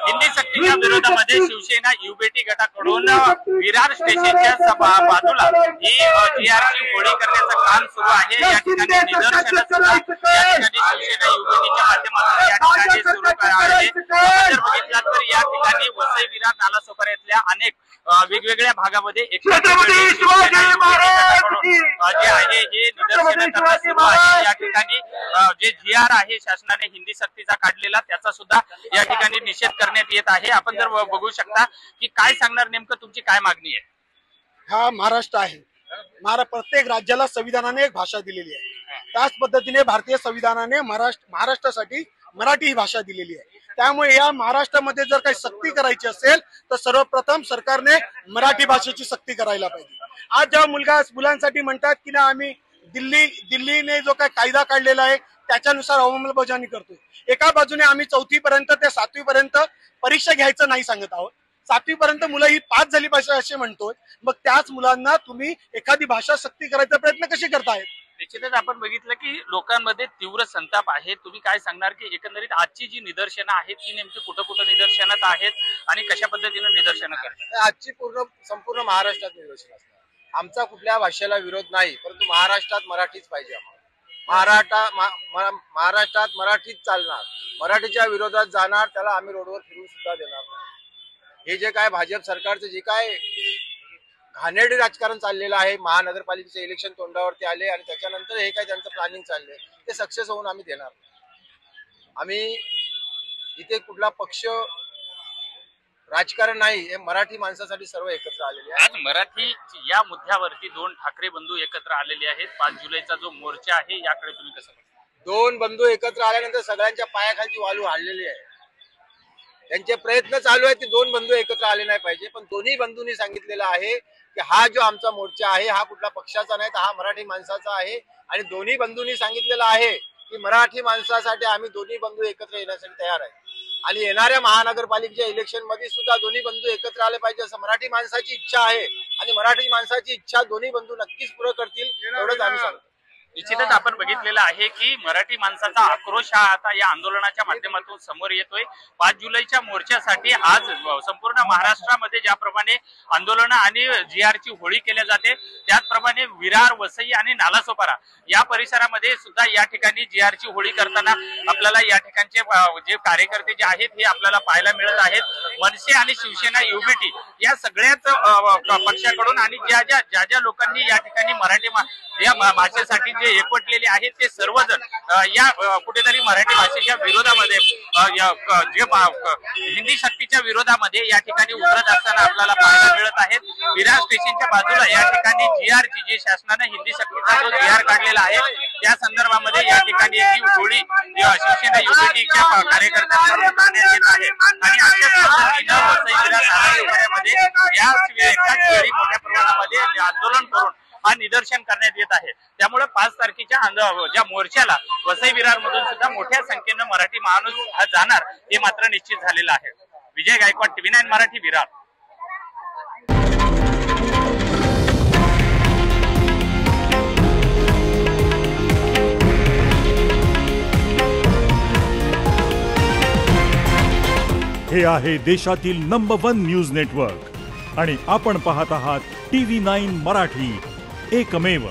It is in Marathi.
हिंदी सक्तीच्या विरोधामध्ये शिवसेना युबीटी गटाकडून विरार स्टेशनच्या बाजूला ही जीआरची होळी करण्याचं काम सुरू आहे। या ठिकाणी निदर्शनं सुद्धा या ठिकाणी शिवसेना युबीटीच्या माध्यमातून या ठिकाणी सुरू आहे। जर बघितलं तर या ठिकाणी वसई विरार नालासोपाऱ्यातल्या अनेक वेगवेगळ्या भागामध्ये जे आहे हे निदर्शनं करण्यात सुरू आहे। या ठिकाणी जे जीआर आहे शासनाने हिंदी सक्तीचा काढलेला त्याचा सुद्धा या ठिकाणी निषेध करण्यात येत आहे। आपण जर बघू शकता की काय सांगणार, नेमकं तुमची काय मागणी आहे? हा महाराष्ट्र आहे, प्रत्येक राज्याला संविधानाने एक भाषा दिलेली आहे। त्याच पद्धतीने भारतीय संविधानाने महाराष्ट्रासाठी मराठी ही भाषा दिलेली आहे। त्यामुळे या महाराष्ट्रामध्ये जर काही सक्ती करायची असेल तर सर्वप्रथम सरकारने मराठी भाषेची सक्ती करायला पाहिजे। आज जेव्हा मुलांसाठी म्हणतात की ना आम्ही दिल्लीने जो काही कायदा काढलेला आहे त्याच्यानुसार अंमलबजावणी करतोय, एका बाजूने आम्ही 4थी पर्यंत ते 7वी पर्यंत परीक्षा घ्यायचं नाही सांगत आहोत, 7वी पर्यंत मुलं ही पास झाली पाहिजे असे म्हणतोय, मग त्याच मुलांना तुम्ही एखादी भाषा सक्ती करायचा प्रयत्न कसे करतायत? निश्चितच आपण बघितलं की लोकांमध्ये तीव्र संताप आहे। तुम्ही काय सांगणार की एकंदरीत आजची जी निदर्शनं आहेत ती नेमकी कुठं निदर्शनात आहेत आणि कशा पद्धतीने निदर्शनं करतात? आजची संपूर्ण महाराष्ट्रात निदर्शन असतात। आमचा कुठल्या भाषेला विरोध नाही, परंतु महाराष्ट्रात मराठीच पाहिजे। महाराष्ट्रात मराठीच चालणार, मराठीच्या विरोधात जाणार त्याला आम्ही रोडवर फिरून सुद्धा देणार नाही। हे जे काय भाजप सरकारचं जे काय घाणेरडे राजकारण चाललेलं आहे, महानगरपालिकेचे इलेक्शन तोंडावरती आले आणि त्याच्यानंतर हे काय त्यांचं प्लॅनिंग चाललंय ते सक्सेस होऊन आम्ही देणार। आम्ही इथे कुठला पक्ष राजकारण नाही, हे मराठी माणसासाठी सर्व एकत्र आलेले आहेत। आज मराठी या मुद्द्यावरती दोन ठाकरे बंधू एकत्र आलेले आहेत। 5 जुलैचा जो मोर्चा आहे याकडे तुम्ही कसं बघता? दोन बंधू एकत्र आल्यानंतर सगळ्यांच्या पायाखालची वाळू हाडलेली आहे। त्यांचे प्रयत्न चालू आहेत की दोन बंधू एकत्र आले नाही पाहिजे, पण दोन्ही बंधूंनी सांगितलेलं आहे की हा जो आमचा मोर्चा आहे हा कुठला पक्षाचा नाही तर हा मराठी माणसाचा आहे। आणि दोन्ही बंधूंनी सांगितलेलं आहे की मराठी माणसासाठी आम्ही दोन्ही बंधू एकत्र येण्यासाठी तयार आहे आणि येणाऱ्या महानगरपालिकेच्या इलेक्शन मध्ये सुद्धा दोन्ही बंधू एकत्र आले पाहिजे असं मराठी माणसाची इच्छा आहे आणि मराठी माणसाची इच्छा दोन्ही बंधू नक्कीच पूर्ण करतील एवढंच आम्ही सांगतो। निश्चितच आपण बघितलेलं आहे की मराठी माणसाचा आक्रोश हा आता या आंदोलनाच्या माध्यमातून समोर येतोय। 5 जुलैच्या मोर्चासाठी आज संपूर्ण महाराष्ट्रामध्ये ज्याप्रमाणे आंदोलनं आणि जीआरची होळी केल्या जाते त्याचप्रमाणे विरार, वसई आणि नालासोपारा या परिसरामध्ये सुद्धा या ठिकाणी जीआरची होळी करताना आपल्याला या ठिकाणचे जे कार्यकर्ते जे आहेत हे आपल्याला पाहायला मिळत आहेत। मनसे आणि शिवसेना युबीटी या सगळ्याच पक्षाकडून आणि ज्या लोकांनी या ठिकाणी मराठी या भाषेसाठी जे एकवटलेले आहेत ते सर्वजण या कुठेतरी मराठी भाषेच्या विरोधामध्ये हिंदी सक्तीच्या विरोधामध्ये या ठिकाणी उतरत असताना आपल्याला पाहायला मिळत आहेत। विरार स्टेशनच्या बाजूला या ठिकाणी जीआरची जे शासनाने हिंदी सक्तीचा जो जीआर काढलेला आहे त्या संदर्भामध्ये या ठिकाणी ही होळी शिवसेना युबीटीच्या कार्यकर्त्यांकडून करण्यात येत आहे आणि अशाच पद्धतीनं वसई विरार नालासोपाऱ्यामध्ये एकाच वेळी मोठ्या प्रमाणामध्ये आंदोलन करून हा निदर्शन करण्यात येत आहे। त्यामुळे 5 तारखेच्या ज्या मोर्चाला वसई विरार मधून सुद्धा मोठ्या संख्येनं मराठी माणूस हा जाणार हे मात्र निश्चित झालेलं आहे। विजय गायकवाड, TV9 मराठी, विरार। हे आहे देशातील नंबर 1 न्यूज नेटवर्क आणि आपण पाहत आहात TV9 मराठी, एकमेव।